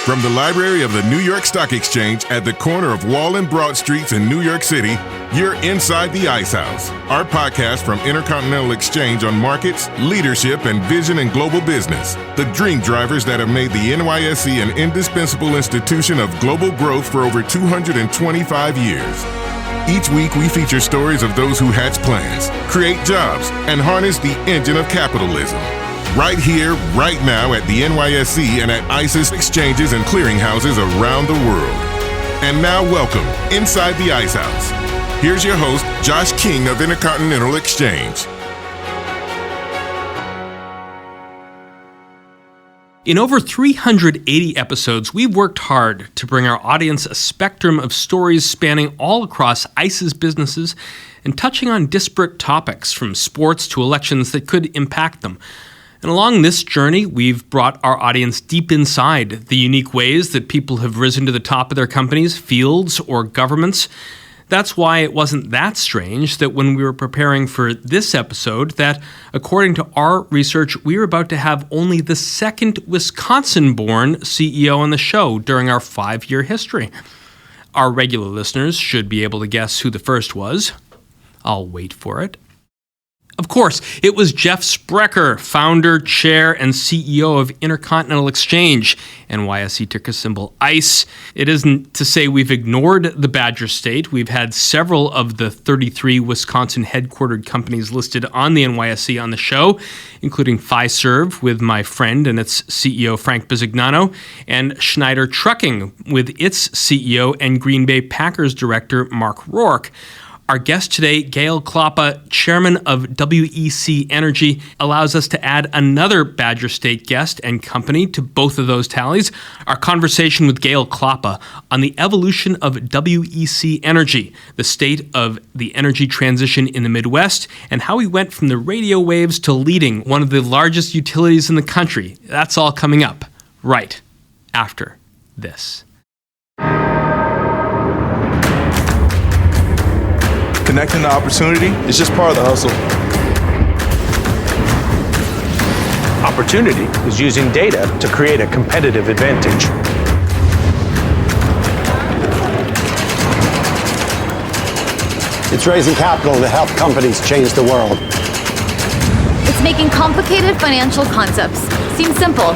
From the library of the New York Stock Exchange at the corner of Wall and Broad Streets in New York City, you're inside the Ice House, our podcast from Intercontinental Exchange on markets, leadership, and vision in global business. The dream drivers that have made the NYSE an indispensable institution of global growth for over 225 years. Each week, we feature stories of those who hatch plans, create jobs, and harness the engine of capitalism. Right here, right now at the NYSE and at ICE's exchanges and clearinghouses around the world. And now welcome inside the Ice House. Here's your host, Josh King of Intercontinental Exchange. In over 380 episodes, we've worked hard to bring our audience a spectrum of stories spanning all across ICE's businesses and touching on disparate topics from sports to elections that could impact them. And along this journey, we've brought our audience deep inside the unique ways that people have risen to the top of their companies, fields, or governments. That's why it wasn't that strange that when we were preparing for this episode, that according to our research, we were about to have only the second Wisconsin-born CEO on the show during our 5-year history. Our regular listeners should be able to guess who the first was. I'll wait for it. Of course, it was Jeff Sprecher, founder, chair, and CEO of Intercontinental Exchange, NYSE ticker symbol ICE. It isn't to say we've ignored the Badger State. We've had several of the 33 Wisconsin headquartered companies listed on the NYSE on the show, including Fiserv with my friend and its CEO Frank Bisignano, and Schneider Trucking with its CEO and Green Bay Packers director Mark Rourke. Our guest today, Gale Klappa, chairman of WEC Energy, allows us to add another Badger State guest and company to both of those tallies. Our conversation with Gale Klappa on the evolution of WEC Energy, the state of the energy transition in the Midwest, and how he went from the radio waves to leading one of the largest utilities in the country. That's all coming up right after this. Connecting to opportunity is just part of the hustle. Opportunity is using data to create a competitive advantage. It's raising capital to help companies change the world. It's making complicated financial concepts seem simple.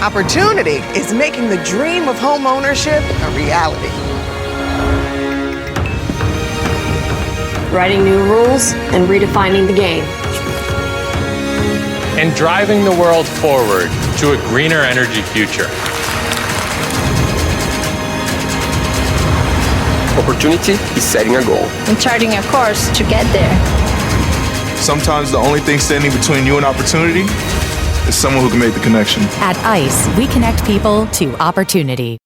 Opportunity is making the dream of home ownership a reality. Writing new rules and redefining the game. And driving the world forward to a greener energy future. Opportunity is setting a goal. And charting a course to get there. Sometimes the only thing standing between you and opportunity is someone who can make the connection. At ICE, we connect people to opportunity.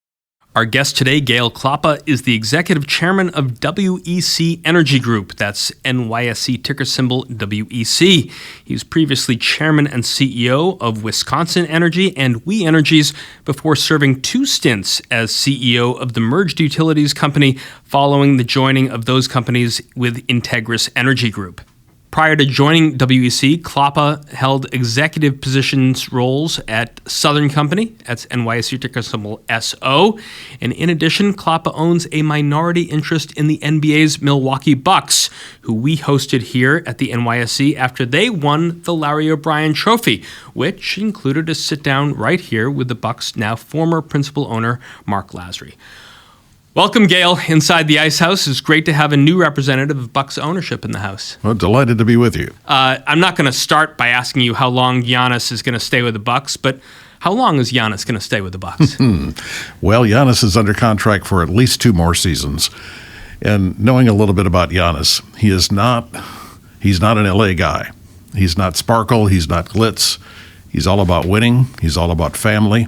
Our guest today, Gale Klappa, is the executive chairman of WEC Energy Group. That's NYSE ticker symbol WEC. He was previously chairman and CEO of Wisconsin Energy and We Energies before serving 2 stints as CEO of the merged utilities company following the joining of those companies with Integris Energy Group. Prior to joining WEC, Klappa held executive positions roles at Southern Company, that's NYSE ticker symbol SO. And in addition, Klappa owns a minority interest in the NBA's Milwaukee Bucks, who we hosted here at the NYSE after they won the Larry O'Brien Trophy, which included a sit-down right here with the Bucks' now former principal owner, Mark Lasry. Welcome, Gale, inside the Ice House. It's great to have a new representative of Bucks ownership in the house. Well, delighted to be with you. I'm not going to start by asking you how long Giannis is going to stay with the Bucks, but how long is Giannis going to stay with the Bucks? Well, Giannis is under contract for at least 2 more seasons. And knowing a little bit about Giannis, he's not an LA guy. He's not sparkle. He's not glitz. He's all about winning. He's all about family.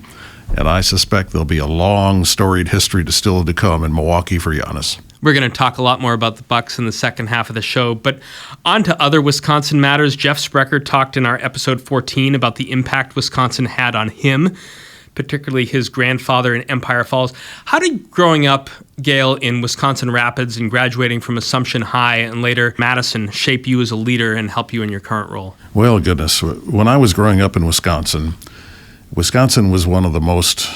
And I suspect there'll be a long, storied history still to come in Milwaukee for Giannis. We're going to talk a lot more about the Bucks in the second half of the show, but on to other Wisconsin matters. Jeff Sprecher talked in our episode 14 about the impact Wisconsin had on him, particularly his grandfather in Empire Falls. How did growing up, Gale, in Wisconsin Rapids and graduating from Assumption High and later Madison shape you as a leader and help you in your current role? Well, goodness, when I was growing up in Wisconsin, Wisconsin was one of the most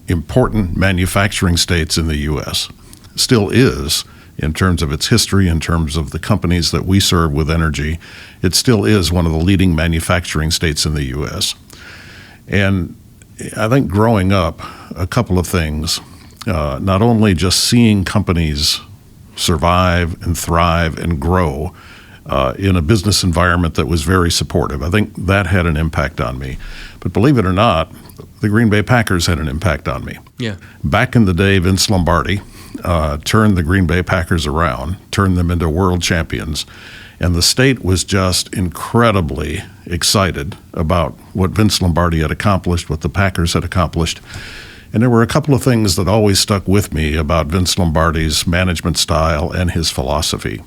important manufacturing states in the U.S. Still is, in terms of its history, in terms of the companies that we serve with energy. It still is one of the leading manufacturing states in the U.S. And I think growing up, a couple of things, not only just seeing companies survive and thrive and grow in a business environment that was very supportive. I think that had an impact on me. But believe it or not, the Green Bay Packers had an impact on me. Yeah. Back in the day, Vince Lombardi turned the Green Bay Packers around, turned them into world champions, and the state was just incredibly excited about what Vince Lombardi had accomplished, what the Packers had accomplished. And there were a couple of things that always stuck with me about Vince Lombardi's management style and his philosophy.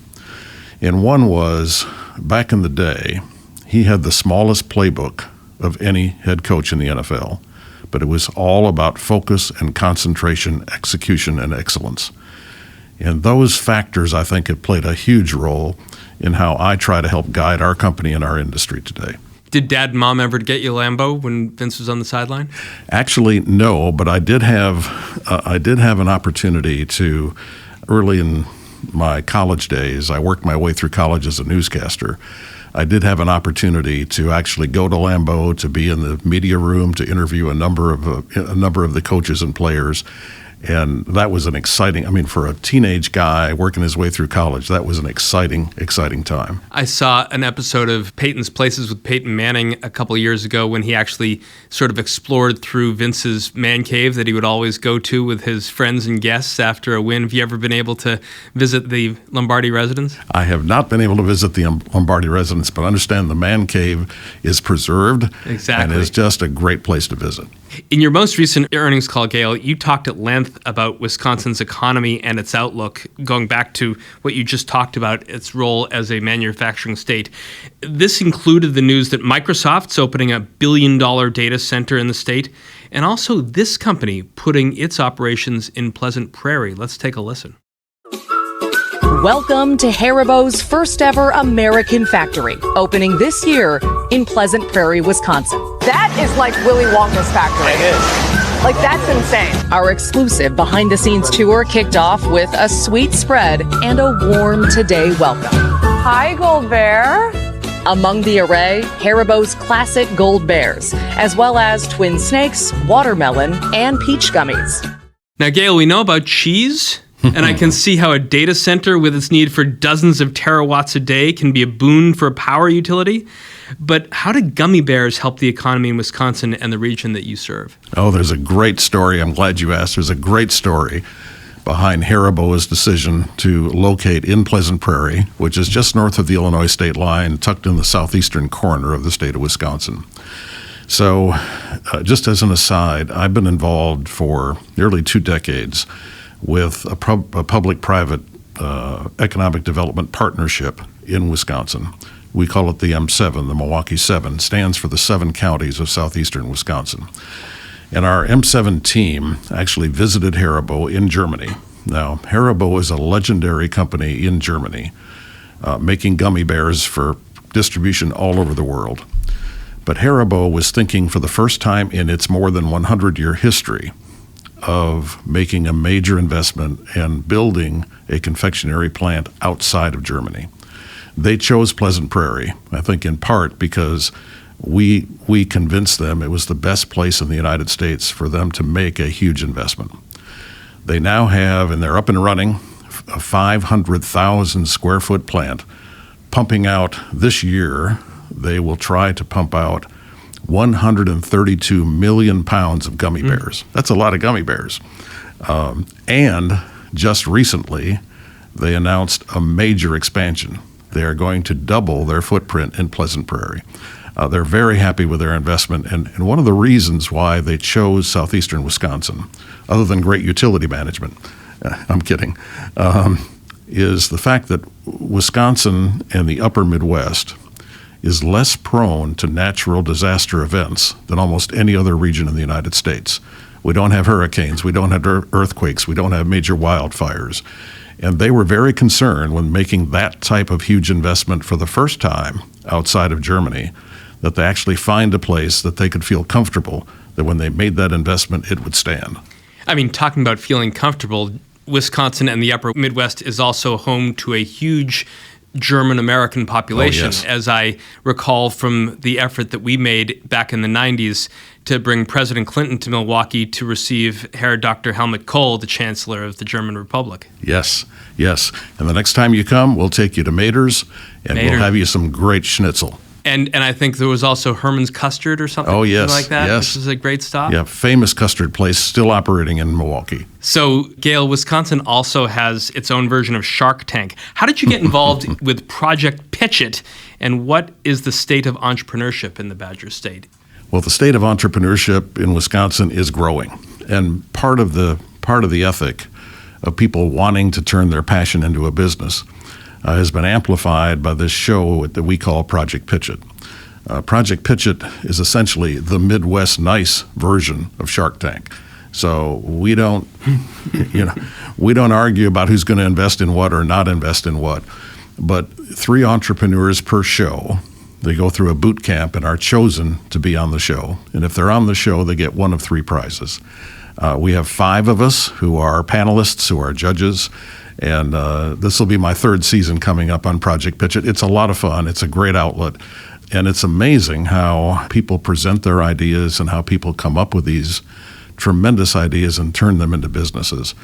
And one was, back in the day, he had the smallest playbook of any head coach in the NFL, but it was all about focus and concentration, execution, and excellence. And those factors, I think, have played a huge role in how I try to help guide our company and our industry today. Did Dad and Mom ever get you a Lambo when Vince was on the sideline? Actually, no, but I did have an opportunity to, early in my college days, I worked my way through college as a newscaster. I did have an opportunity to actually go to Lambeau, to be in the media room, to interview a number of the coaches and players. And that was an exciting, for a teenage guy working his way through college, that was an exciting time. I saw an episode of Peyton's Places with Peyton Manning a couple of years ago when he actually sort of explored through Vince's man cave that he would always go to with his friends and guests after a win. Have you ever been able to visit the Lombardi residence? I have not been able to visit the Lombardi residence, but understand the man cave is preserved. Exactly. And is just a great place to visit. In your most recent earnings call, Gale, you talked at length about Wisconsin's economy and its outlook, going back to what you just talked about, its role as a manufacturing state. This included the news that Microsoft's opening a $1 billion data center in the state, and also this company putting its operations in Pleasant Prairie. Let's take a listen. Welcome to Haribo's first ever American factory, opening this year in Pleasant Prairie, Wisconsin. That is like Willy Wonka's factory. It is. Like, that's insane. Our exclusive behind-the-scenes tour kicked off with a sweet spread and a warm today welcome. Hi, Gold Bear. Among the array, Haribo's classic Gold Bears, as well as Twin Snakes, watermelon, and peach gummies. Now, Gale, we know about cheese, and I can see how a data center with its need for dozens of terawatts a day can be a boon for a power utility. But how do gummy bears help the economy in Wisconsin and the region that you serve? Oh, there's a great story. I'm glad you asked. There's a great story behind Haribo's decision to locate in Pleasant Prairie, which is just north of the Illinois state line, tucked in the southeastern corner of the state of Wisconsin. So just as an aside, I've been involved for nearly 2 decades with a public-private economic development partnership in Wisconsin. We call it the M7, the Milwaukee 7, stands for the 7 counties of southeastern Wisconsin. And our M7 team actually visited Haribo in Germany. Now, Haribo is a legendary company in Germany, making gummy bears for distribution all over the world. But Haribo was thinking for the first time in its more than 100-year history of making a major investment and building a confectionery plant outside of Germany. They chose Pleasant Prairie, I think in part because we convinced them it was the best place in the United States for them to make a huge investment. They now have, and they're up and running, a 500,000 square foot plant pumping out this year. They will try to pump out 132 million pounds of gummy bears. That's a lot of gummy bears. And just recently, they announced a major expansion. They are going to double their footprint in Pleasant Prairie. They're very happy with their investment, and one of the reasons why they chose southeastern Wisconsin, other than great utility management, I'm kidding, is the fact that Wisconsin and the upper Midwest is less prone to natural disaster events than almost any other region in the United States. We don't have hurricanes, we don't have earthquakes, we don't have major wildfires. And they were very concerned when making that type of huge investment for the first time outside of Germany, that they actually find a place that they could feel comfortable that when they made that investment, it would stand. I mean, talking about feeling comfortable, Wisconsin and the upper Midwest is also home to a huge German-American population, as I recall from the effort that we made back in the 90s to bring President Clinton to Milwaukee to receive Herr Dr. Helmut Kohl, the Chancellor of the German Republic. Yes. And the next time you come, we'll take you to Mader's, and we'll have you some great schnitzel. And I think there was also Herman's Custard or something like that, which is a great stop. Yeah, famous custard place, still operating in Milwaukee. So, Gale, Wisconsin also has its own version of Shark Tank. How did you get involved with Project Pitch It, and what is the state of entrepreneurship in the Badger State? Well, the state of entrepreneurship in Wisconsin is growing, and part of the ethic of people wanting to turn their passion into a business has been amplified by this show that we call Project Pitch It. Project Pitch It is essentially the Midwest nice version of Shark Tank. So we don't, we don't argue about who's going to invest in what or not invest in what. But 3 entrepreneurs per show, they go through a boot camp and are chosen to be on the show. And if they're on the show, they get one of 3 prizes. We have 5 of us who are panelists, who are judges. And this will be my 3rd season coming up on Project Pitch It. It's a lot of fun. It's a great outlet. And it's amazing how people present their ideas and how people come up with these tremendous ideas and turn them into businesses.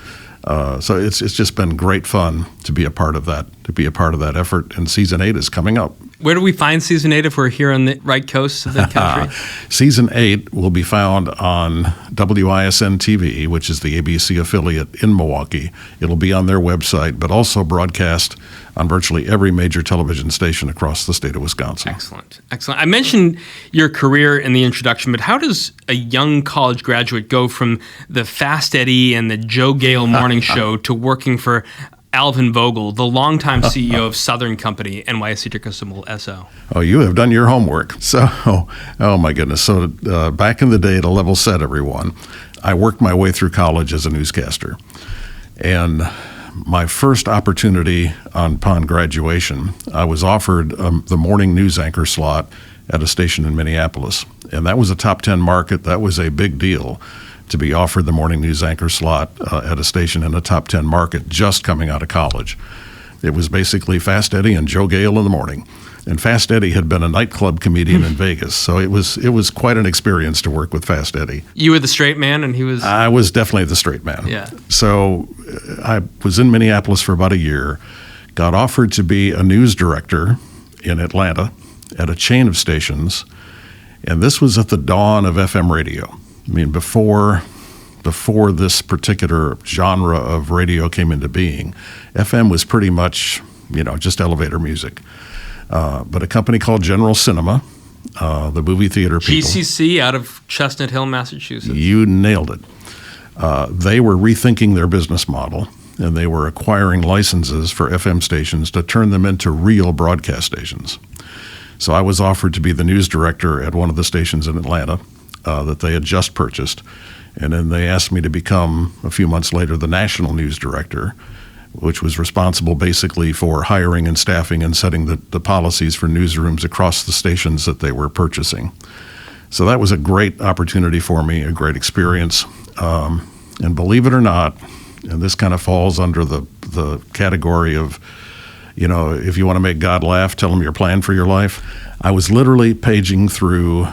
So it's just been great fun to be a part of that effort. And Season 8 is coming up. Where do we find Season 8 if we're here on the right coast of the country? Season 8 will be found on WISN TV, which is the ABC affiliate in Milwaukee. It'll be on their website, but also broadcast on virtually every major television station across the state of Wisconsin. Excellent. I mentioned your career in the introduction, but how does a young college graduate go from the Fast Eddie and the Joe Gale morning show to working for Alvin Vogel, the longtime CEO of Southern Company, NYSE ticker symbol SO? Oh, you have done your homework. So, oh my goodness. So back in the day, to level set everyone, I worked my way through college as a newscaster. And my first opportunity upon graduation, I was offered the morning news anchor slot at a station in Minneapolis. And that was a top 10 market. That was a big deal to be offered the morning news anchor slot at a station in a top 10 market just coming out of college. It was basically Fast Eddie and Joe Gale in the morning. And Fast Eddie had been a nightclub comedian in Vegas, so it was quite an experience to work with Fast Eddie. You were the straight man, and he was... I was definitely the straight man. Yeah. So I was in Minneapolis for about a year, got offered to be a news director in Atlanta at a chain of stations, and this was at the dawn of FM radio. I mean, before this particular genre of radio came into being, FM was pretty much, just elevator music. But a company called General Cinema, the movie theater people. GCC out of Chestnut Hill, Massachusetts. You nailed it. They were rethinking their business model, and they were acquiring licenses for FM stations to turn them into real broadcast stations. So I was offered to be the news director at one of the stations in Atlanta that they had just purchased. And then they asked me to become, a few months later, the national news director, which was responsible basically for hiring and staffing and setting the policies for newsrooms across the stations that they were purchasing. So that was a great opportunity for me, a great experience. And believe it or not, and this kind of falls under the category of, if you want to make God laugh, tell him your plan for your life. I was literally paging through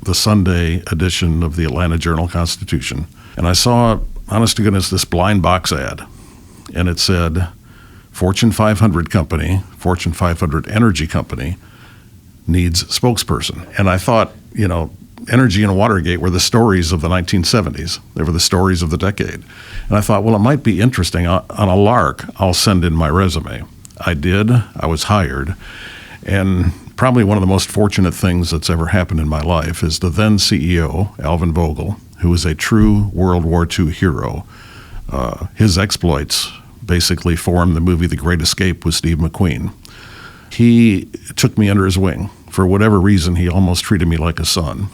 the Sunday edition of the Atlanta Journal-Constitution, and I saw, honest to goodness, this blind box ad. And it said, Fortune 500 company, Fortune 500 energy company needs spokesperson. And I thought, energy and Watergate were the stories of the 1970s. They were the stories of the decade. And I thought, well, it might be interesting. On a lark, I'll send in my resume. I did. I was hired. And probably one of the most fortunate things that's ever happened in my life is the then CEO, Alvin Vogel, who was a true World War II hero. His exploits basically formed the movie The Great Escape with Steve McQueen. He took me under his wing. For whatever reason, he almost treated me like a son.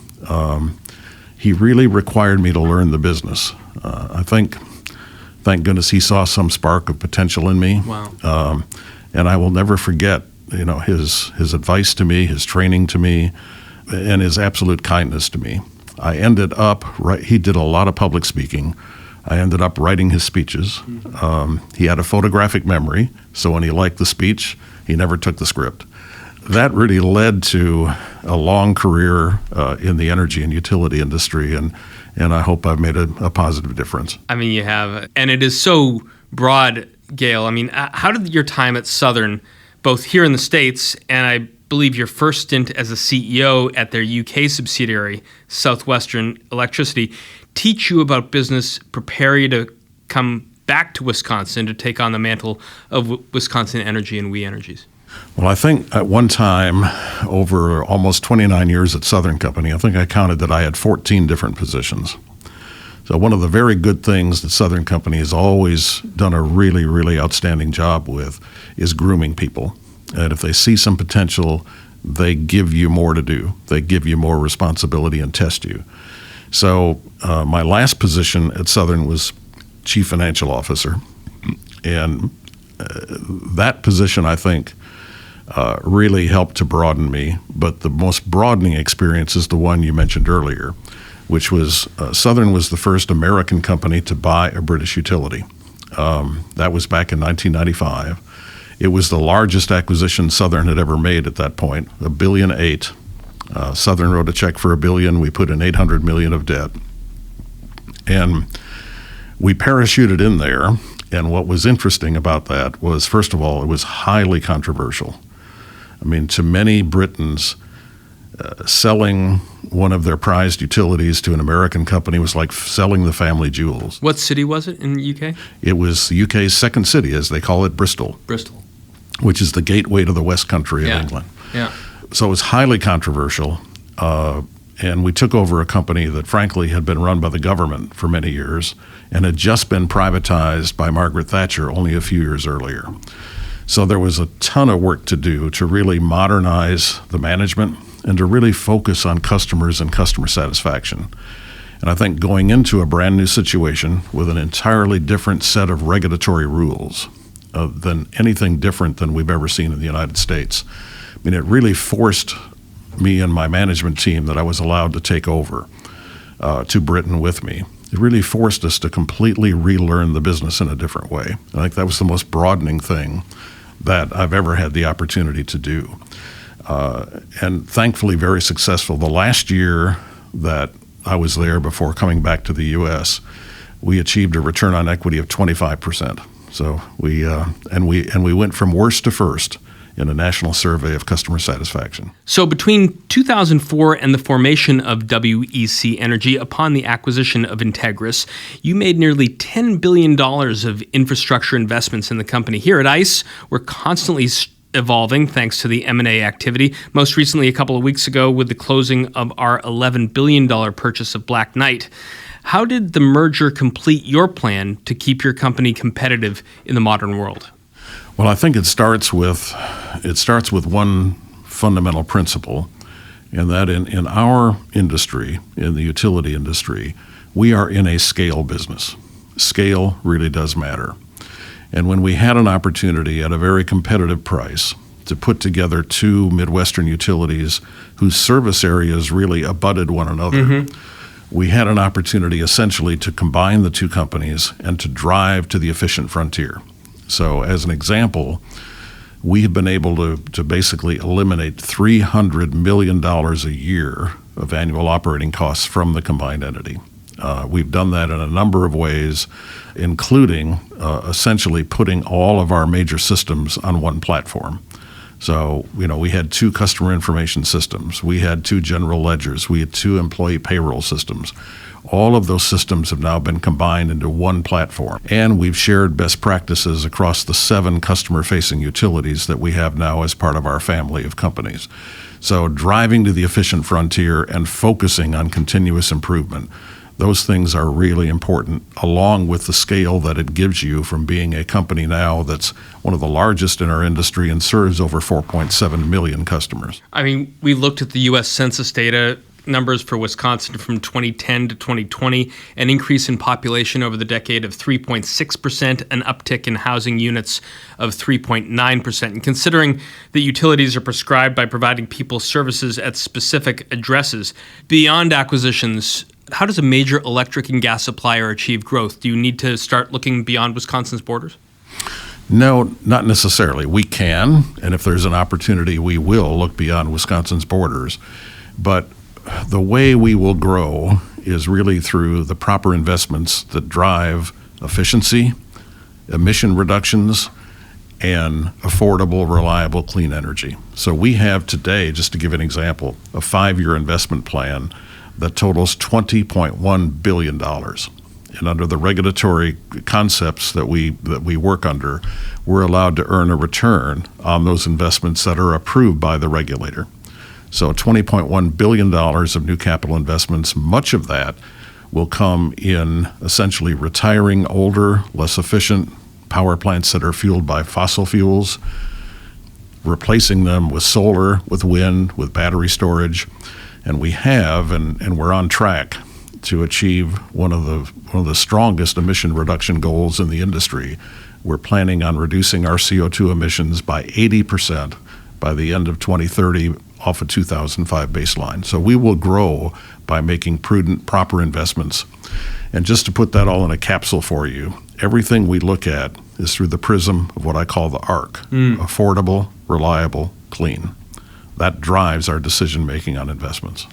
He really required me to learn the business. I think, thank goodness, he saw some spark of potential in me. Wow. And I will never forget, his advice to me, his training to me, and his absolute kindness to me. I ended up, he did a lot of public speaking. I ended up writing his speeches. He had a photographic memory, so when he liked the speech, he never took the script. That really led to a long career in the energy and utility industry, and I hope I've made a positive difference. I mean, you have, and it is so broad, Gale. I mean, how did your time at Southern, both here in the States and I believe your first stint as a CEO at their UK subsidiary, Southwestern Electricity, teach you about business, prepare you to come back to Wisconsin to take on the mantle of Wisconsin Energy and We Energies? Well, I think at one time, over almost 29 years at Southern Company, I think I counted that I had 14 different positions. So one of the very good things that Southern Company has always done a really, really outstanding job with is grooming people. And if they see some potential, they give you more to do. They give you more responsibility and test you. So my last position at Southern was Chief Financial Officer. And that position, I think, really helped to broaden me. But the most broadening experience is the one you mentioned earlier, which was Southern was the first American company to buy a British utility. That was back in 1995. It was the largest acquisition Southern had ever made at that point, $1.8 billion. Southern wrote a check for $1 billion. We put in $800 million of debt. And we parachuted in there. And what was interesting about that was, first of all, it was highly controversial. I mean, to many Britons, selling one of their prized utilities to an American company was like selling the family jewels. What city was it in the UK? It was the UK's second city, as they call it, Bristol. Bristol. Which is the gateway to the West Country of England. Yeah. So it was highly controversial. And we took over a company that, frankly, had been run by the government for many years and had just been privatized by Margaret Thatcher only a few years earlier. So there was a ton of work to do to really modernize the management and to really focus on customers and customer satisfaction. And I think going into a brand new situation with an entirely different set of regulatory rules than anything different than we've ever seen in the United States, I mean, it really forced me and my management team that I was allowed to take over to Britain with me. It really forced us to completely relearn the business in a different way. I think that was the most broadening thing that I've ever had the opportunity to do. And thankfully very successful. The last year that I was there before coming back to the U.S., we achieved a return on equity of 25%. So we went from worst to first in a national survey of customer satisfaction. So between 2004 and the formation of WEC Energy upon the acquisition of Integris, you made nearly $10 billion of infrastructure investments in the company. Here at ICE, we're constantly evolving thanks to the M&A activity, most recently a couple of weeks ago with the closing of our $11 billion purchase of Black Knight. How did the merger complete your plan to keep your company competitive in the modern world? Well, I think it starts with one fundamental principle, and that in our industry, in the utility industry, we are in a scale business. Scale really does matter. And when we had an opportunity at a very competitive price to put together two Midwestern utilities whose service areas really abutted one another, we had an opportunity essentially to combine the two companies and to drive to the efficient frontier. So as an example, we have been able to basically eliminate $300 million a year of annual operating costs from the combined entity. We've done that in a number of ways, including essentially putting all of our major systems on one platform. So, we had two customer information systems. We had two general ledgers. We had two employee payroll systems. All of those systems have now been combined into one platform. And we've shared best practices across the 7 customer-facing utilities that we have now as part of our family of companies. So driving to the efficient frontier and focusing on continuous improvement, those things are really important, along with the scale that it gives you from being a company now that's one of the largest in our industry and serves over 4.7 million customers. I mean, we looked at the U.S. Census data numbers for Wisconsin from 2010 to 2020, an increase in population over the decade of 3.6%, an uptick in housing units of 3.9%. And considering that utilities are prescribed by providing people services at specific addresses, beyond acquisitions, how does a major electric and gas supplier achieve growth? Do you need to start looking beyond Wisconsin's borders? No, not necessarily. We can, and if there's an opportunity, we will look beyond Wisconsin's borders. But the way we will grow is really through the proper investments that drive efficiency, emission reductions, and affordable, reliable, clean energy. So we have today, just to give an example, a 5-year investment plan that totals $20.1 billion. And under the regulatory concepts that we work under, we're allowed to earn a return on those investments that are approved by the regulator. So $20.1 billion of new capital investments, much of that will come in essentially retiring older, less efficient power plants that are fueled by fossil fuels, replacing them with solar, with wind, with battery storage. And we have, and we're on track to achieve one of the strongest emission reduction goals in the industry. We're planning on reducing our CO2 emissions by 80% by the end of 2030 off a 2005 baseline. So we will grow by making prudent, proper investments. And just to put that all in a capsule for you, everything we look at is through the prism of what I call the ARC, affordable, reliable, clean. That drives our decision-making on investments.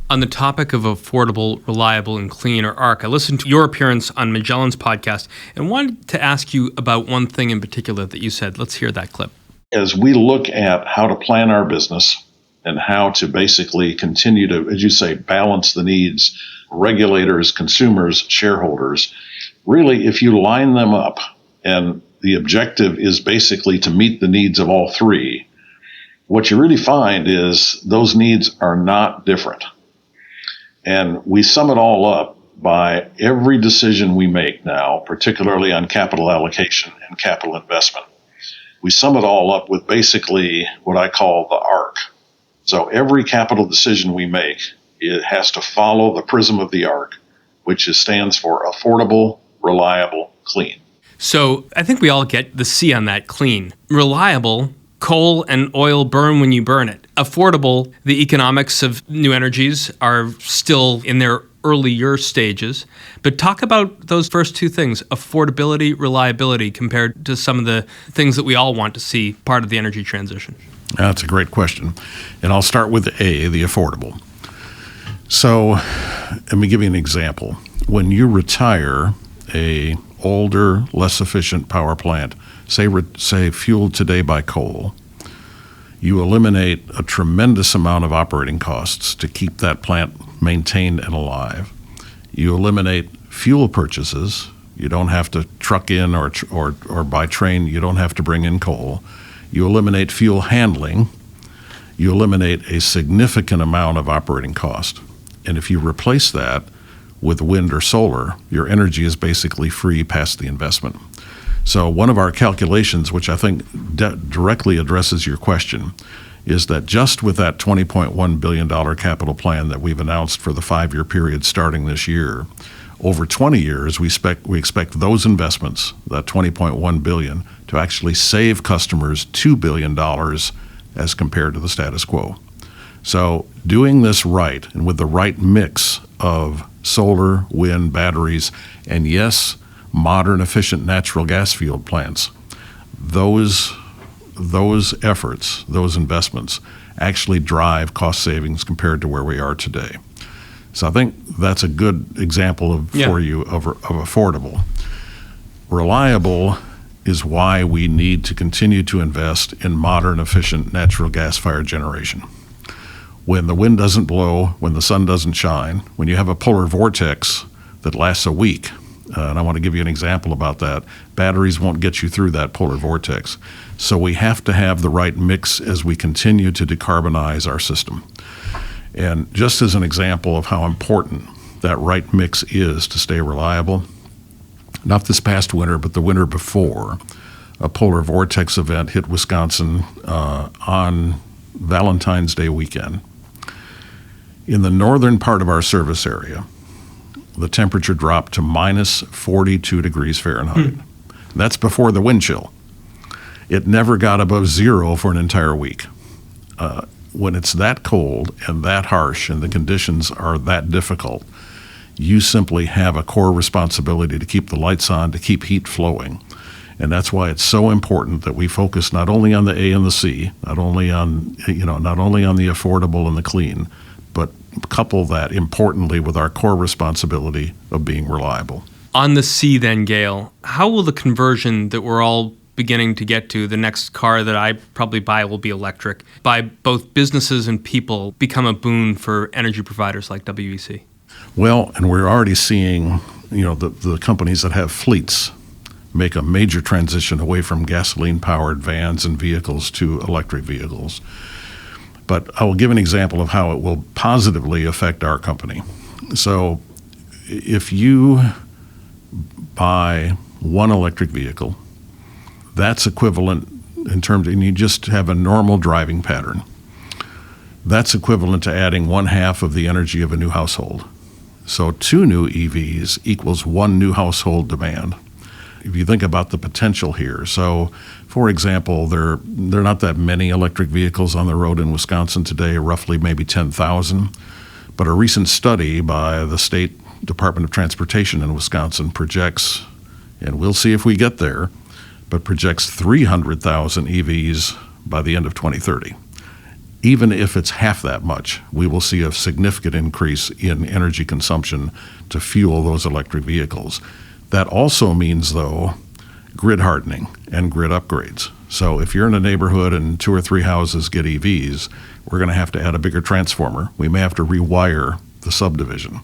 On the topic of affordable, reliable, and clean, or ARC, I listened to your appearance on Magellan's podcast and wanted to ask you about one thing in particular that you said. Let's hear that clip. As we look at how to plan our business and how to basically continue to, as you say, balance the needs, regulators, consumers, shareholders, really, if you line them up, and the objective is basically to meet the needs of all three, what you really find is those needs are not different. And we sum it all up by every decision we make now, particularly on capital allocation and capital investment. We sum it all up with basically what I call the ARC. So every capital decision we make, it has to follow the prism of the ARC, which stands for affordable, reliable, clean. So I think we all get the C on that, clean. Reliable, coal and oil burn when you burn it. Affordable, the economics of new energies are still in their earlier stages. But talk about those first two things, affordability, reliability, compared to some of the things that we all want to see part of the energy transition. That's a great question. And I'll start with A, the affordable. So let me give you an example. When you retire a older, less efficient power plant, say fueled today by coal, you eliminate a tremendous amount of operating costs to keep that plant maintained and alive. You eliminate fuel purchases. You don't have to truck in or by train. You don't have to bring in coal. You eliminate fuel handling. You eliminate a significant amount of operating cost. And if you replace that with wind or solar, your energy is basically free past the investment. So one of our calculations, which I think directly addresses your question, is that just with that $20.1 billion capital plan that we've announced for the 5-year period starting this year, over 20 years, we expect those investments, that $20.1 billion, to actually save customers $2 billion as compared to the status quo. So doing this right and with the right mix of solar, wind, batteries, and yes, modern, efficient natural gas fueled plants, those efforts, those investments actually drive cost savings compared to where we are today. So I think that's a good example for you of affordable. Reliable is why we need to continue to invest in modern, efficient natural gas-fired generation. When the wind doesn't blow, when the sun doesn't shine, when you have a polar vortex that lasts a week, and I want to give you an example about that, batteries won't get you through that polar vortex. So we have to have the right mix as we continue to decarbonize our system. And just as an example of how important that right mix is to stay reliable, not this past winter, but the winter before, a polar vortex event hit Wisconsin on Valentine's Day weekend. In the northern part of our service area, the temperature dropped to minus 42 degrees Fahrenheit. That's before the wind chill. It never got above zero for an entire week. When it's that cold and that harsh and the conditions are that difficult, you simply have a core responsibility to keep the lights on, to keep heat flowing. And that's why it's so important that we focus not only on the A and the C, not only on the affordable and the clean, but couple that importantly with our core responsibility of being reliable. On the C then, Gale, how will the conversion that we're all beginning to get to, the next car that I probably buy will be electric, by both businesses and people become a boon for energy providers like WEC? Well, and we're already seeing, the companies that have fleets make a major transition away from gasoline-powered vans and vehicles to electric vehicles. But I will give an example of how it will positively affect our company. So if you buy one electric vehicle, that's equivalent in terms of, and you just have a normal driving pattern, that's equivalent to adding 1/2 of the energy of a new household. So 2 new EVs equals 1 new household demand. If you think about the potential here, so for example, there are not that many electric vehicles on the road in Wisconsin today, roughly maybe 10,000. But a recent study by the State Department of Transportation in Wisconsin projects, and we'll see if we get there, but projects 300,000 EVs by the end of 2030. Even if it's half that much, we will see a significant increase in energy consumption to fuel those electric vehicles. That also means, though, grid hardening and grid upgrades. So if you're in a neighborhood and 2 or 3 houses get EVs, we're going to have to add a bigger transformer. We may have to rewire the subdivision.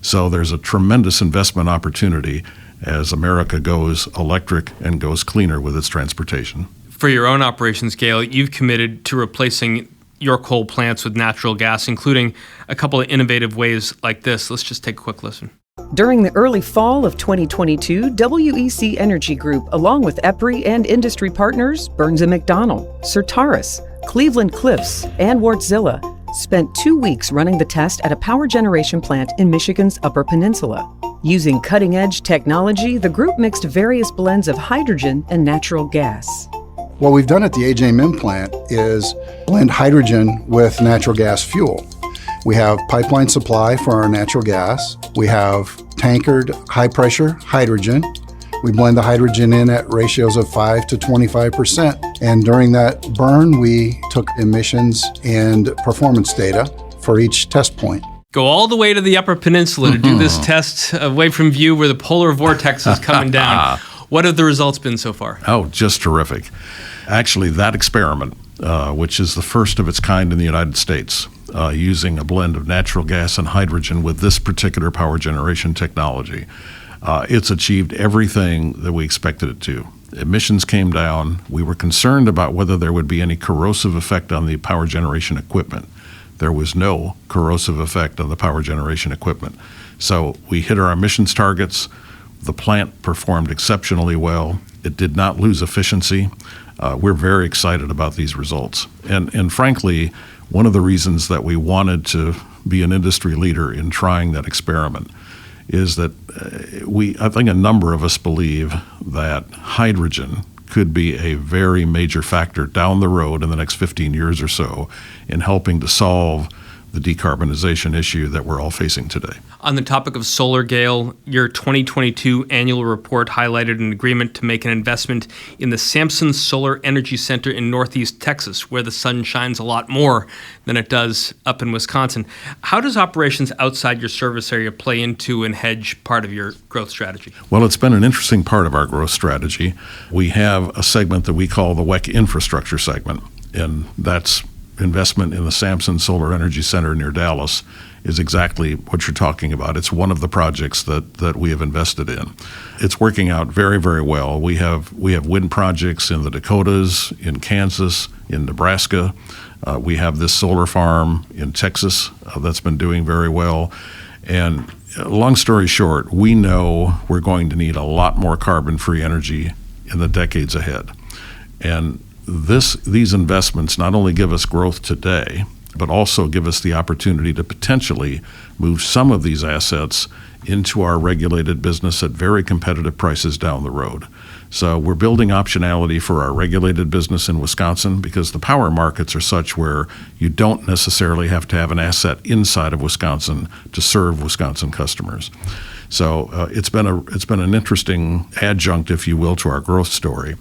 So there's a tremendous investment opportunity as America goes electric and goes cleaner with its transportation. For your own operations, Gale, you've committed to replacing your coal plants with natural gas, including a couple of innovative ways like this. Let's just take a quick listen. During the early fall of 2022, WEC Energy Group, along with EPRI and industry partners Burns & McDonnell, Certarus, Cleveland Cliffs, and Wartzilla, spent 2 weeks running the test at a power generation plant in Michigan's Upper Peninsula. Using cutting-edge technology, the group mixed various blends of hydrogen and natural gas. What we've done at the AJMM plant is blend hydrogen with natural gas fuel. We have pipeline supply for our natural gas. We have tankered high-pressure hydrogen. We blend the hydrogen in at ratios of 5 to 25%. And during that burn, we took emissions and performance data for each test point. Go all the way to the Upper Peninsula to do this test away from view where the polar vortex is coming down. What have the results been so far? Oh, just terrific. Actually, that experiment, which is the first of its kind in the United States, using a blend of natural gas and hydrogen with this particular power generation technology, it's achieved everything that we expected it to. Emissions came down. We were concerned about whether there would be any corrosive effect on the power generation equipment. There was no corrosive effect on the power generation equipment. So we hit our emissions targets. The plant performed exceptionally well. It did not lose efficiency. We're very excited about these results. And frankly, one of the reasons that we wanted to be an industry leader in trying that experiment is that I think a number of us believe that hydrogen could be a very major factor down the road in the next 15 years or so in helping to solve the decarbonization issue that we're all facing today. On the topic of solar, Gale, your 2022 annual report highlighted an agreement to make an investment in the Samson Solar Energy Center in Northeast Texas, where the sun shines a lot more than it does up in Wisconsin. How does operations outside your service area play into and hedge part of your growth strategy? Well, it's been an interesting part of our growth strategy. We have a segment that we call the WEC infrastructure segment, and that's investment in the Samson Solar Energy Center near Dallas is exactly what you're talking about. It's one of the projects that we have invested in. It's working out very, very well. We have wind projects in the Dakotas, in Kansas, in Nebraska. We have this solar farm in Texas that's been doing very well. And long story short, we know we're going to need a lot more carbon-free energy in the decades ahead. And these investments not only give us growth today, but also give us the opportunity to potentially move some of these assets into our regulated business at very competitive prices down the road. So we're building optionality for our regulated business in Wisconsin because the power markets are such where you don't necessarily have to have an asset inside of Wisconsin to serve Wisconsin customers. So it's been an interesting adjunct, if you will, to our growth story.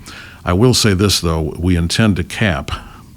I will say this, though, we intend to cap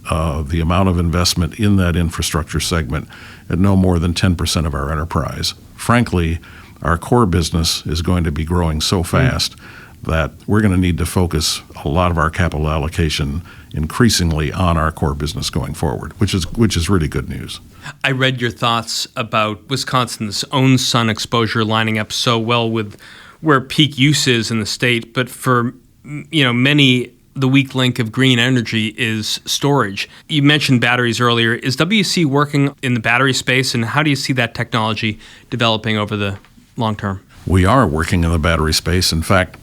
the amount of investment in that infrastructure segment at no more than 10% of our enterprise. Frankly, our core business is going to be growing so fast that we're going to need to focus a lot of our capital allocation increasingly on our core business going forward, which is really good news. I read your thoughts about Wisconsin's own sun exposure lining up so well with where peak use is in the state, but for many, the weak link of green energy is storage. You mentioned batteries earlier. Is WEC working in the battery space, and how do you see that technology developing over the long term? We are working in the battery space. In fact,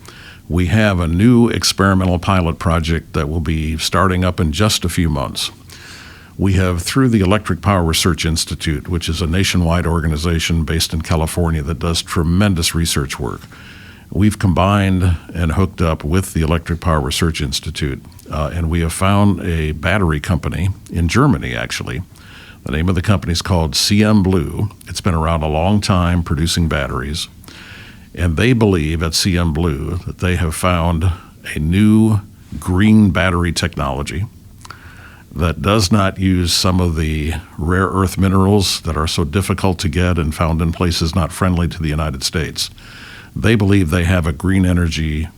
we have a new experimental pilot project that will be starting up in just a few months. We have, through the Electric Power Research Institute, which is a nationwide organization based in California that does tremendous research work, we've combined and hooked up with the Electric Power Research Institute, and we have found a battery company in Germany, actually. The name of the company is called CM Blue. It's been around a long time producing batteries. And they believe at CM Blue that they have found a new green battery technology that does not use some of the rare earth minerals that are so difficult to get and found in places not friendly to the United States. They believe they have a green energy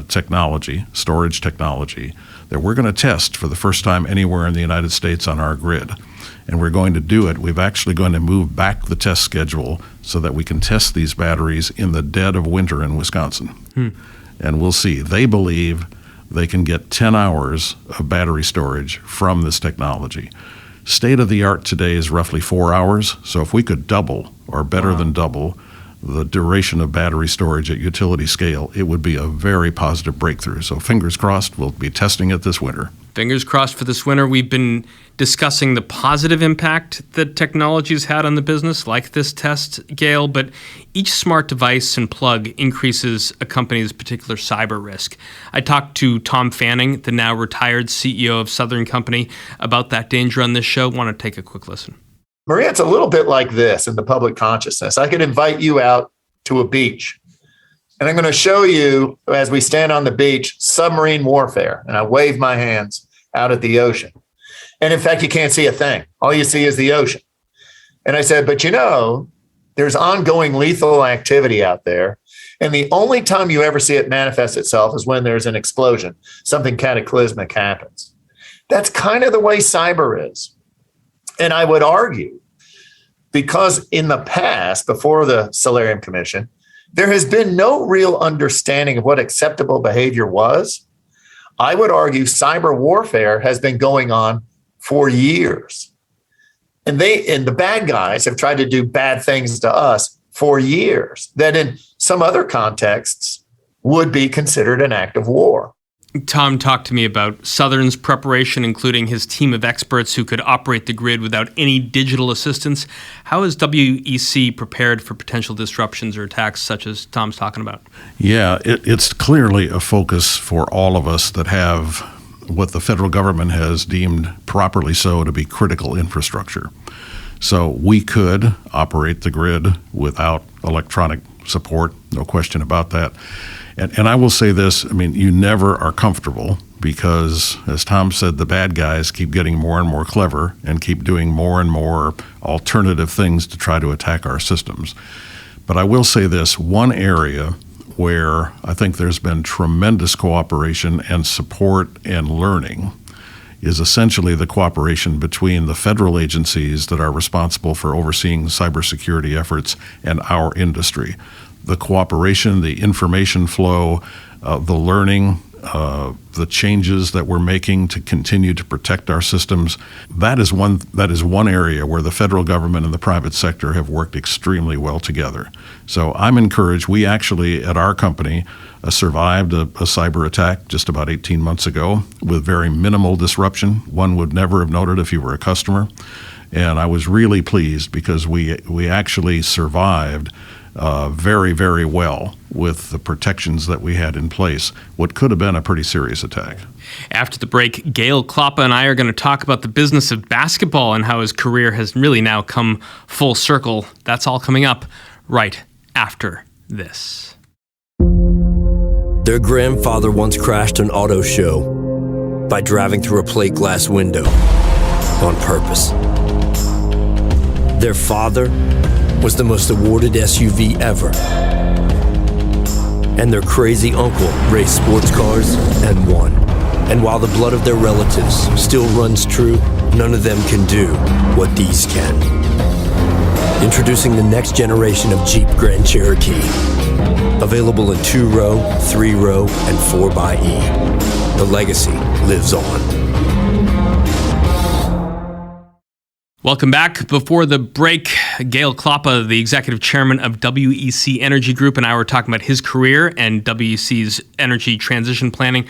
technology, storage technology, that we're going to test for the first time anywhere in the United States on our grid. And we're going to do it. We're actually going to move back the test schedule so that we can test these batteries in the dead of winter in Wisconsin. And we'll see. They believe they can get 10 hours of battery storage from this technology. State of the art today is roughly 4 hours. So if we could double or better than double the duration of battery storage at utility scale, it would be a very positive breakthrough. So fingers crossed, we'll be testing it this winter. Fingers crossed for this winter. We've been discussing the positive impact that technology's had on the business, like this test, Gale, but each smart device and plug increases a company's particular cyber risk. I talked to Tom Fanning, the now retired CEO of Southern Company, about that danger on this show. Want to take a quick listen. Maria, it's a little bit like this in the public consciousness. I could invite you out to a beach, and I'm going to show you, as we stand on the beach, submarine warfare. And I wave my hands out at the ocean. And in fact, you can't see a thing. All you see is the ocean. And I said, but there's ongoing lethal activity out there. And the only time you ever see it manifest itself is when there's an explosion, something cataclysmic happens. That's kind of the way cyber is. And I would argue, because in the past, before the Solarium Commission, there has been no real understanding of what acceptable behavior was. I would argue cyber warfare has been going on for years. And the bad guys have tried to do bad things to us for years that in some other contexts would be considered an act of war. Tom talked to me about Southern's preparation, including his team of experts who could operate the grid without any digital assistance. How is WEC prepared for potential disruptions or attacks such as Tom's talking about? Yeah, it's clearly a focus for all of us that have what the federal government has deemed properly so to be critical infrastructure. So we could operate the grid without electronic support, no question about that. And I will say this, you never are comfortable because, as Tom said, the bad guys keep getting more and more clever and keep doing more and more alternative things to try to attack our systems. But I will say this, one area where I think there's been tremendous cooperation and support and learning is essentially the cooperation between the federal agencies that are responsible for overseeing cybersecurity efforts and our industry. The cooperation, the information flow, the learning, the changes that we're making to continue to protect our systems, that is one area where the federal government and the private sector have worked extremely well together. So I'm encouraged. We actually, at our company, survived a cyber attack just about 18 months ago with very minimal disruption. One would never have noted if you were a customer. And I was really pleased because we actually survived very, very well with the protections that we had in place, what could have been a pretty serious attack. After the break, Gale Klappa and I are going to talk about the business of basketball and how his career has really now come full circle. That's all coming up right after this. Their grandfather once crashed an auto show by driving through a plate glass window on purpose. Their father was the most awarded SUV ever. And their crazy uncle raced sports cars and won. And while the blood of their relatives still runs true, none of them can do what these can. Introducing the next generation of Jeep Grand Cherokee. Available in 2-row, 3-row, and 4xe. The legacy lives on. Welcome back. Before the break, Gale Klappa, the executive chairman of WEC Energy Group, and I were talking about his career and WEC's energy transition planning.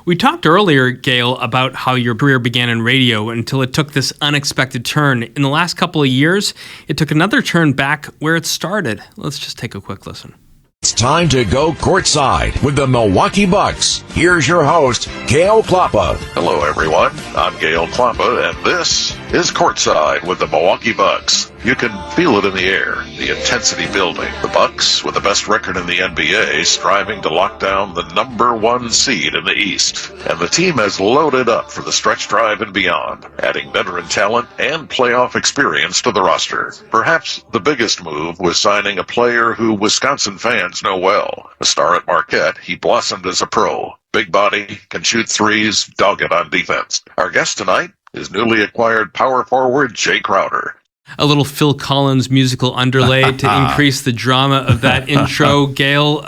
We talked earlier, Gale, about how your career began in radio until it took this unexpected turn. In the last couple of years, it took another turn back where it started. Let's just take a quick listen. It's time to go courtside with the Milwaukee Bucks. Here's your host, Gale Klappa. Hello, everyone. I'm Gale Klappa, and this is Courtside with the Milwaukee Bucks. You can feel it in the air, the intensity building. The Bucks, with the best record in the NBA, striving to lock down the #1 seed in the East. And the team has loaded up for the stretch drive and beyond, adding veteran talent and playoff experience to the roster. Perhaps the biggest move was signing a player who Wisconsin fans know well. A star at Marquette, he blossomed as a pro. Big body, can shoot threes, dogged on defense. Our guest tonight is newly acquired power forward Jay Crowder. A little Phil Collins musical underlay to increase the drama of that intro, Gale.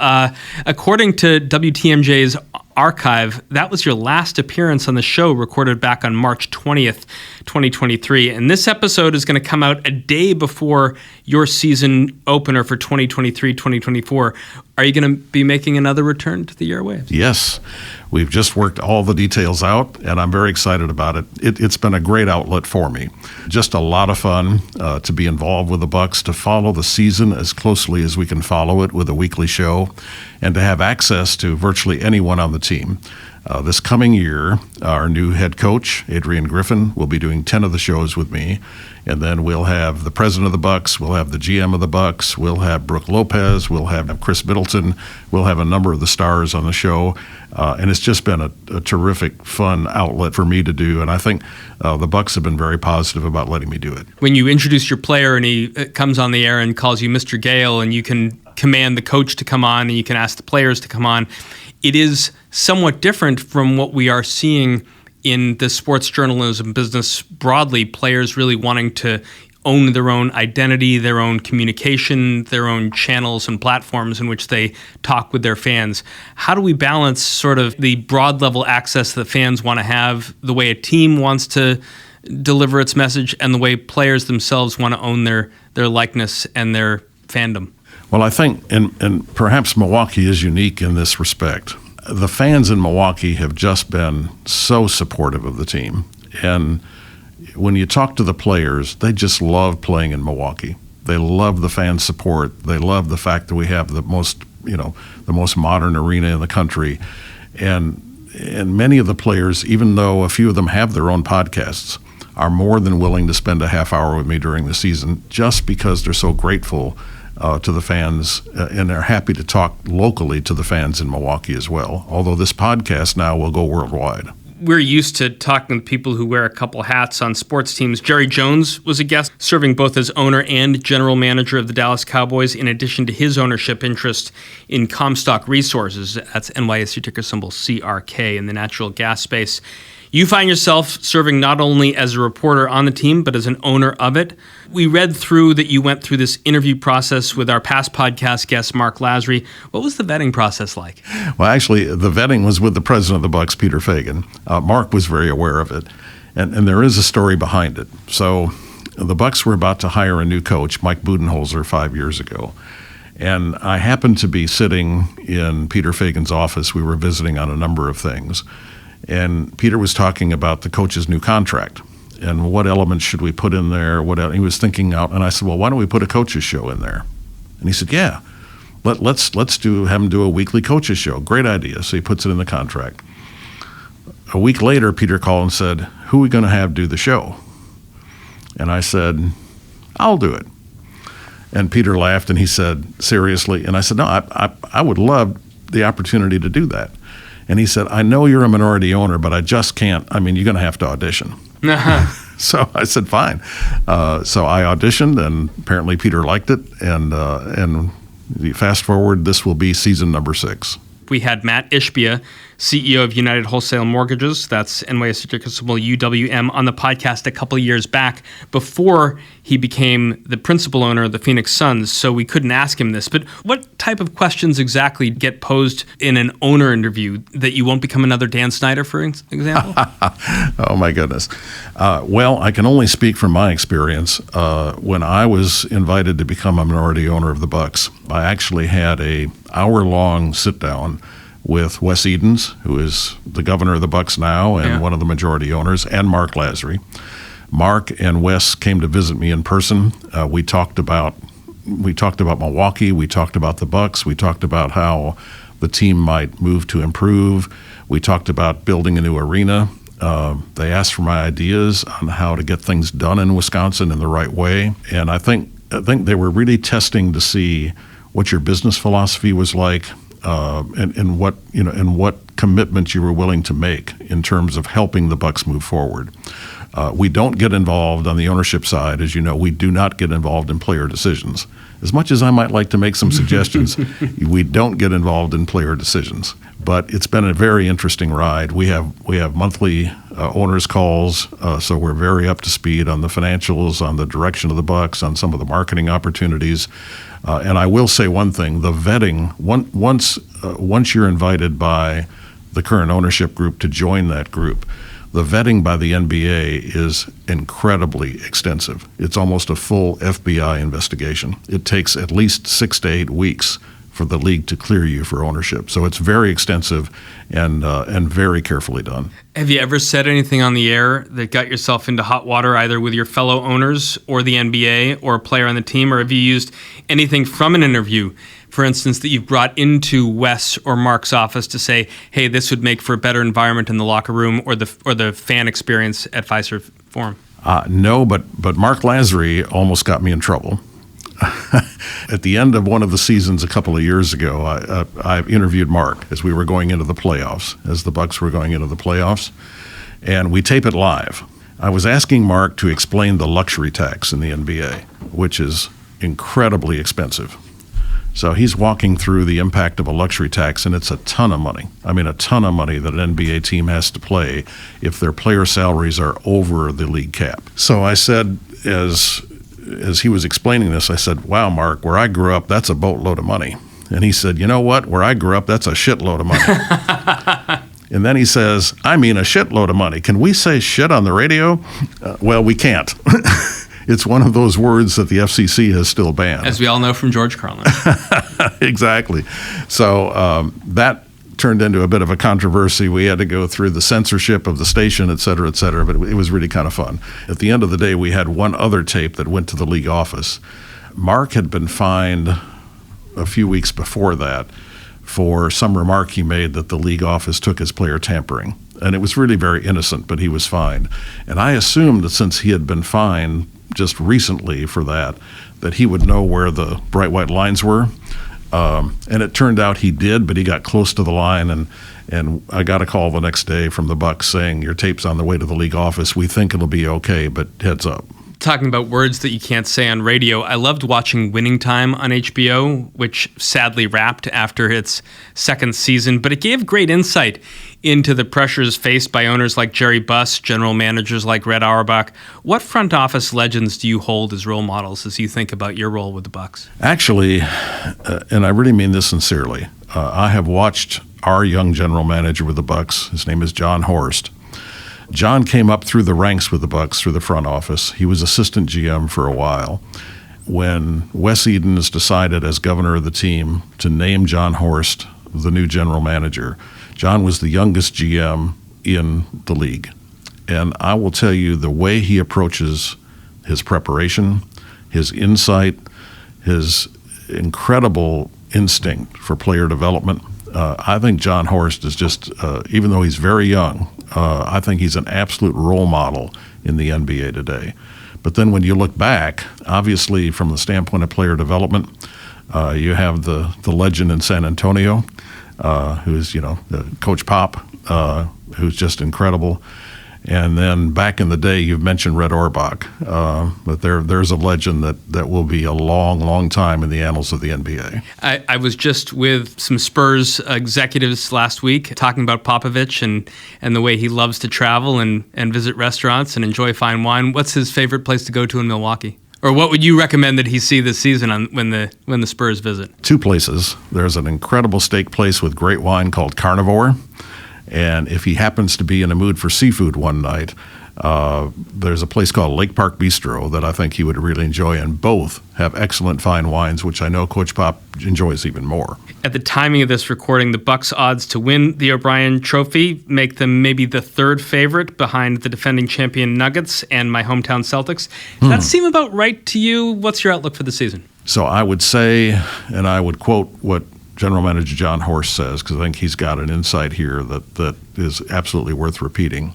According to WTMJ's archive, that was your last appearance on the show, recorded back on March 20th, 2023. And this episode is going to come out a day before your season opener for 2023-2024. Are you going to be making another return to the airwaves? Yes. We've just worked all the details out, and I'm very excited about it. It's been a great outlet for me. Just a lot of fun to be involved with the Bucks, to follow the season as closely as we can follow it with a weekly show, and to have access to virtually anyone on the team. This coming year, our new head coach, Adrian Griffin, will be doing 10 of the shows with me. And then we'll have the president of the Bucks, we'll have the GM of the Bucks, we'll have Brooke Lopez, we'll have Chris Middleton, we'll have a number of the stars on the show. And it's just been a terrific, fun outlet for me to do. And I think the Bucks have been very positive about letting me do it. When you introduce your player and he comes on the air and calls you Mr. Gale, and you can command the coach to come on and you can ask the players to come on, it is somewhat different from what we are seeing in the sports journalism business broadly, players really wanting to own their own identity, their own communication, their own channels and platforms in which they talk with their fans. How do we balance sort of the broad level access that fans want to have, the way a team wants to deliver its message, and the way players themselves want to own their likeness and their fandom? Well, I think, and perhaps Milwaukee is unique in this respect. The fans in Milwaukee have just been so supportive of the team. And when you talk to the players, they just love playing in Milwaukee. They love the fan support. They love the fact that we have the most modern arena in the country. And many of the players, even though a few of them have their own podcasts, are more than willing to spend a half hour with me during the season just because they're so grateful to the fans, and they're happy to talk locally to the fans in Milwaukee as well, although this podcast now will go worldwide. We're used to talking to people who wear a couple hats on sports teams. Jerry Jones was a guest, serving both as owner and general manager of the Dallas Cowboys, in addition to his ownership interest in Comstock Resources. That's NYSE ticker symbol CRK in the natural gas space. You find yourself serving not only as a reporter on the team, but as an owner of it. We read through that you went through this interview process with our past podcast guest, Mark Lasry. What was the vetting process like? Well, actually, the vetting was with the president of the Bucks, Peter Fagan. Mark was very aware of it, and there is a story behind it. So the Bucks were about to hire a new coach, Mike Budenholzer, 5 years ago. And I happened to be sitting in Peter Fagan's office. We were visiting on a number of things. And Peter was talking about the coach's new contract. and what elements should we put in there? He was thinking out, and I said, well, why don't we put a coaches show in there? And he said, yeah, let's have him do a weekly coaches show. Great idea. So he puts it in the contract. A week later, Peter called and said, who are we going to have do the show? And I said, I'll do it. And Peter laughed and he said, seriously? And I said, no, I would love the opportunity to do that. And he said, I know you're a minority owner, but I just can't. I mean, you're going to have to audition. So I said, fine. So I auditioned, and apparently Peter liked it. And fast forward, this will be season number 6. We had Matt Ishbia, CEO of United Wholesale Mortgages, that's NYSE ticker symbol UWM, on the podcast a couple of years back before he became the principal owner of the Phoenix Suns, so we couldn't ask him this. But what type of questions exactly get posed in an owner interview that you won't become another Dan Snyder, for example? Oh, my goodness. Well, I can only speak from my experience. When I was invited to become a minority owner of the Bucks, I actually had a hour-long sit-down with Wes Edens, who is the governor of the Bucks now and one of the majority owners, and Mark Lasry. Mark and Wes came to visit me in person. We talked about Milwaukee. We talked about the Bucks. We talked about how the team might move to improve. We talked about building a new arena. They asked for my ideas on how to get things done in Wisconsin in the right way, and I think they were really testing to see what your business philosophy was like. And what commitment you were willing to make in terms of helping the Bucks move forward. We don't get involved on the ownership side, as you know. We do not get involved in player decisions. As much as I might like to make some suggestions, we don't get involved in player decisions. But it's been a very interesting ride. We have monthly owners calls, so we're very up to speed on the financials, on the direction of the Bucks, on some of the marketing opportunities. And I will say one thing: the vetting. Once you're invited by the current ownership group to join that group, the vetting by the NBA is incredibly extensive. It's almost a full FBI investigation. It takes at least 6 to 8 weeks for the league to clear you for ownership. So it's very extensive and very carefully done. Have you ever said anything on the air that got yourself into hot water, either with your fellow owners or the NBA or a player on the team, or have you used anything from an interview, for instance, that you've brought into Wes or Mark's office to say, hey, this would make for a better environment in the locker room or the fan experience at Fiserv Forum? No, but Mark Lasry almost got me in trouble. At the end of one of the seasons a couple of years ago, I interviewed Mark as we were going into the playoffs, as the Bucks were going into the playoffs, and we tape it live. I was asking Mark to explain the luxury tax in the NBA, which is incredibly expensive. So he's walking through the impact of a luxury tax, and it's a ton of money. I mean, a ton of money that an NBA team has to pay if their player salaries are over the league cap. So I said, as he was explaining this, I said, wow, Mark, where I grew up, that's a boatload of money. And he said, you know what? Where I grew up, that's a shitload of money. And then he says, I mean a shitload of money. Can we say shit on the radio? Well, we can't. It's one of those words that the FCC has still banned. As we all know from George Carlin. Exactly. So that turned into a bit of a controversy. We had to go through the censorship of the station, et cetera, but it was really kind of fun. At the end of the day, we had one other tape that went to the league office. Mark had been fined a few weeks before that for some remark he made that the league office took as player tampering. And it was really very innocent, but he was fined. And I assumed that since he had been fined just recently for that he would know where the bright white lines were. And it turned out he did, but he got close to the line, and I got a call the next day from the Bucks saying, your tape's on the way to the league office. We think it'll be okay, but heads up. Talking about words that you can't say on radio, I loved watching Winning Time on HBO, which sadly wrapped after its second season, but it gave great insight into the pressures faced by owners like Jerry Buss, general managers like Red Auerbach. What front office legends do you hold as role models as you think about your role with the Bucks? Actually, and I really mean this sincerely, I have watched our young general manager with the Bucks. His name is John Horst. John came up through the ranks with the Bucks, through the front office. He was assistant GM for a while. When Wes Edens decided as governor of the team to name John Horst the new general manager, John was the youngest GM in the league. And I will tell you, the way he approaches his preparation, his insight, his incredible instinct for player development, I think John Horst is just, even though he's very young, I think he's an absolute role model in the NBA today. But then when you look back, obviously from the standpoint of player development, you have the legend in San Antonio, who's, Coach Pop, who's just incredible. And then back in the day, you've mentioned Red Auerbach, but there's a legend that will be a long, long time in the annals of the NBA. I was just with some Spurs executives last week talking about Popovich and the way he loves to travel and visit restaurants and enjoy fine wine. What's his favorite place to go to in Milwaukee? Or what would you recommend that he see this season when the Spurs visit? 2 places. There's an incredible steak place with great wine called Carnivore. And if he happens to be in a mood for seafood one night, there's a place called Lake Park Bistro that I think he would really enjoy, and both have excellent fine wines, which I know Coach Pop enjoys even more. At the timing of this recording, the Bucks' odds to win the O'Brien Trophy make them maybe the 3rd favorite behind the defending champion Nuggets and my hometown Celtics. Does that seem about right to you? What's your outlook for the season? So I would say, and I would quote what General Manager John Horst says, because I think he's got an insight here that is absolutely worth repeating,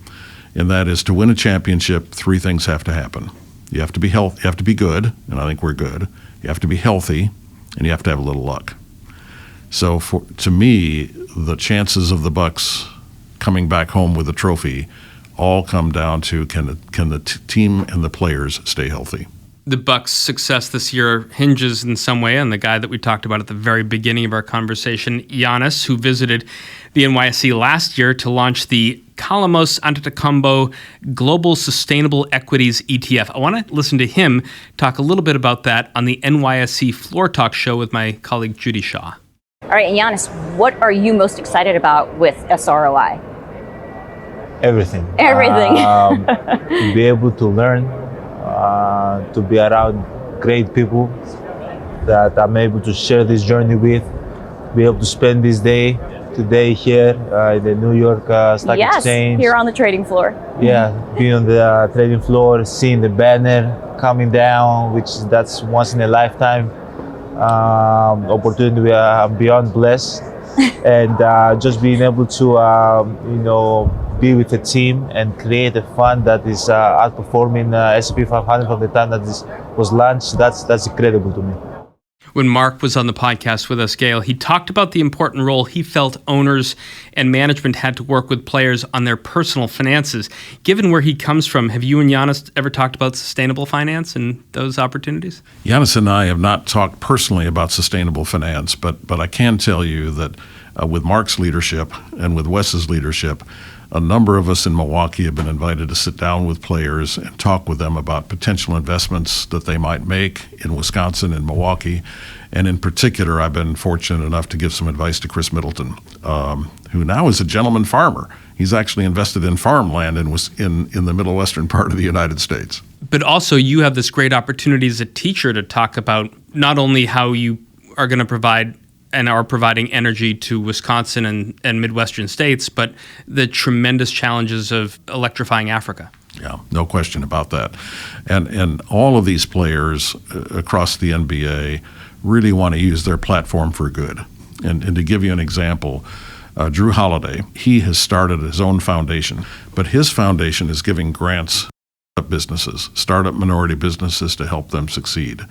and that is, to win a championship, 3 things have to happen. You have to be you have to be good, and I think we're good. You have to be healthy, and you have to have a little luck. So to me, the chances of the Bucks coming back home with a trophy all come down to can the team and the players stay healthy. The Bucks' success this year hinges in some way on the guy that we talked about at the very beginning of our conversation, Giannis, who visited the NYSE last year to launch the Kalamos Antetokounmpo Global Sustainable Equities ETF. I want to listen to him talk a little bit about that on the NYSE Floor Talk show with my colleague Judy Shaw. All right, and Giannis, what are you most excited about with SROI? Everything. To be able to learn, to be around great people that I'm able to share this journey with, be able to spend this day today here in the New York Stock Exchange. Here on the trading floor. Yeah, being on the trading floor, seeing the banner coming down, that's once in a lifetime opportunity. I'm beyond blessed, and just being able to be with a team and create a fund that is outperforming S&P 500 from the time that this was launched. That's incredible to me. When Mark was on the podcast with us, Gale, he talked about the important role he felt owners and management had to work with players on their personal finances. Given where he comes from, have you and Giannis ever talked about sustainable finance and those opportunities? Giannis and I have not talked personally about sustainable finance, but I can tell you that with Mark's leadership and with Wes's leadership, a number of us in Milwaukee have been invited to sit down with players and talk with them about potential investments that they might make in Wisconsin and Milwaukee. And in particular, I've been fortunate enough to give some advice to Chris Middleton, who now is a gentleman farmer. He's actually invested in farmland in the middle western part of the United States. But also you have this great opportunity as a teacher to talk about not only how you are going to provide and are providing energy to Wisconsin and Midwestern states, but the tremendous challenges of electrifying Africa. Yeah, no question about that. And all of these players across the NBA really want to use their platform for good. And to give you an example, Drew Holiday, he has started his own foundation, but his foundation is giving grants to businesses, startup minority businesses, to help them succeed.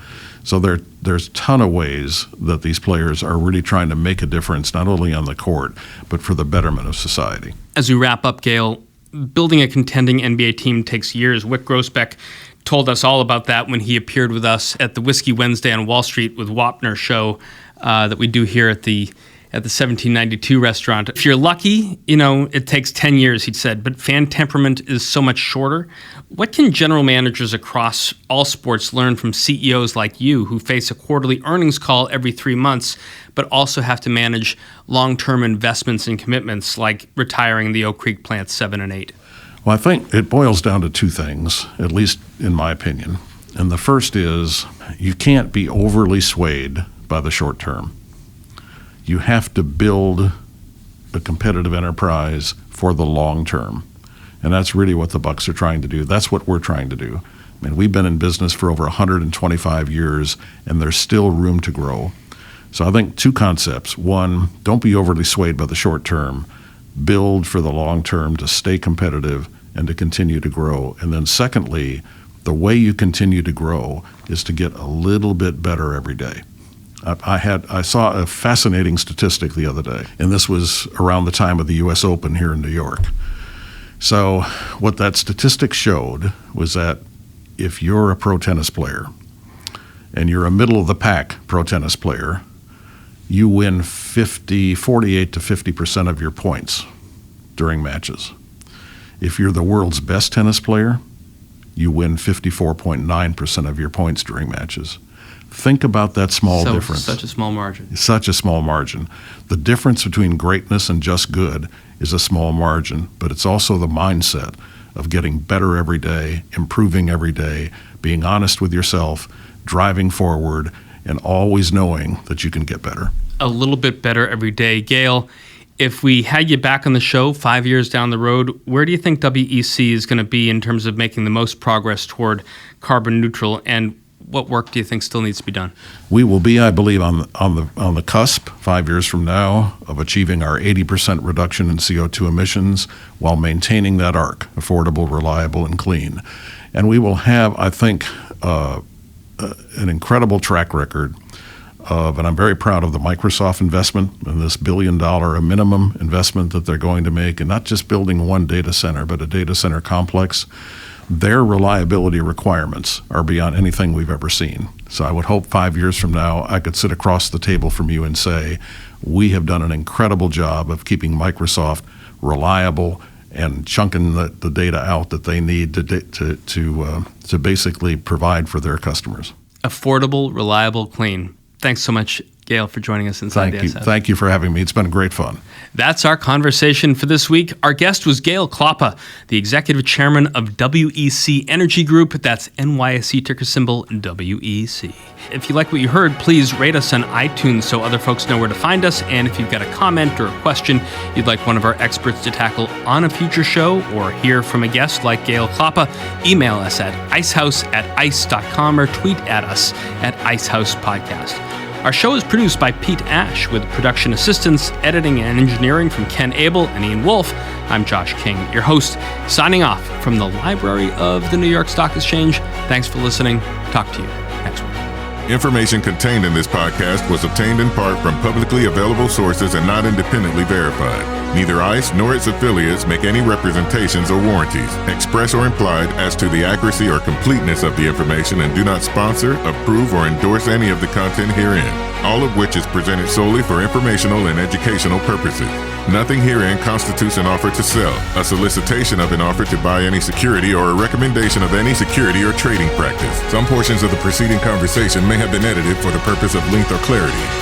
So there's a ton of ways that these players are really trying to make a difference, not only on the court, but for the betterment of society. As we wrap up, Gale, building a contending NBA team takes years. Wick Grossbeck told us all about that when he appeared with us at the Whiskey Wednesday on Wall Street with Wapner show that we do here at the 1792 restaurant. If you're lucky, it takes 10 years, he said, but fan temperament is so much shorter. What can general managers across all sports learn from CEOs like you who face a quarterly earnings call every 3 months, but also have to manage long-term investments and commitments like retiring the Oak Creek plants 7 and 8? Well, I think it boils down to 2 things, at least in my opinion. And the first is you can't be overly swayed by the short term. You have to build a competitive enterprise for the long term. And that's really what the Bucks are trying to do. That's what we're trying to do. I mean, we've been in business for over 125 years, and there's still room to grow. So I think two concepts. One, don't be overly swayed by the short term. Build for the long term to stay competitive and to continue to grow. And then secondly, the way you continue to grow is to get a little bit better every day. I saw a fascinating statistic the other day, and this was around the time of the U.S. Open here in New York. So what that statistic showed was that if you're a pro tennis player and you're a middle-of-the-pack pro tennis player, you win 48 to 50% of your points during matches. If you're the world's best tennis player, you win 54.9% of your points during matches. Think about that small difference. Such a small margin. Such a small margin. The difference between greatness and just good is a small margin, but it's also the mindset of getting better every day, improving every day, being honest with yourself, driving forward, and always knowing that you can get better. A little bit better every day. Gale, if we had you back on the show 5 years down the road, where do you think WEC is going to be in terms of making the most progress toward carbon neutral, and what work do you think still needs to be done? We will be, I believe, on the cusp 5 years from now of achieving our 80% reduction in CO2 emissions while maintaining that arc, affordable, reliable, and clean. And we will have, I think, an incredible track record of, and I'm very proud of the Microsoft investment and this $1 billion minimum investment that they're going to make, and not just building one data center, but a data center complex. Their reliability requirements are beyond anything we've ever seen. So I would hope 5 years from now I could sit across the table from you and say, we have done an incredible job of keeping Microsoft reliable and chunking the data out that they need to basically provide for their customers. Affordable, reliable, clean. Thanks so much, Gale, for joining us inside the SF. Thank you for having me. It's been great fun. That's our conversation for this week. Our guest was Gale Klappa, the executive chairman of WEC Energy Group. That's NYSE ticker symbol WEC. If you like what you heard, please rate us on iTunes so other folks know where to find us. And if you've got a comment or a question you'd like one of our experts to tackle on a future show, or hear from a guest like Gale Klappa, email us at icehouse@ice.com or tweet at us at icehousepodcast. Our show is produced by Pete Ash with production assistance, editing, and engineering from Ken Abel and Ian Wolfe. I'm Josh King, your host, signing off from the library of the New York Stock Exchange. Thanks for listening. Talk to you next week. Information contained in this podcast was obtained in part from publicly available sources and not independently verified. Neither ICE nor its affiliates make any representations or warranties, express or implied, as to the accuracy or completeness of the information, and do not sponsor, approve, or endorse any of the content herein, all of which is presented solely for informational and educational purposes. Nothing herein constitutes an offer to sell, a solicitation of an offer to buy any security, or a recommendation of any security or trading practice. Some portions of the preceding conversation may have been edited for the purpose of length or clarity.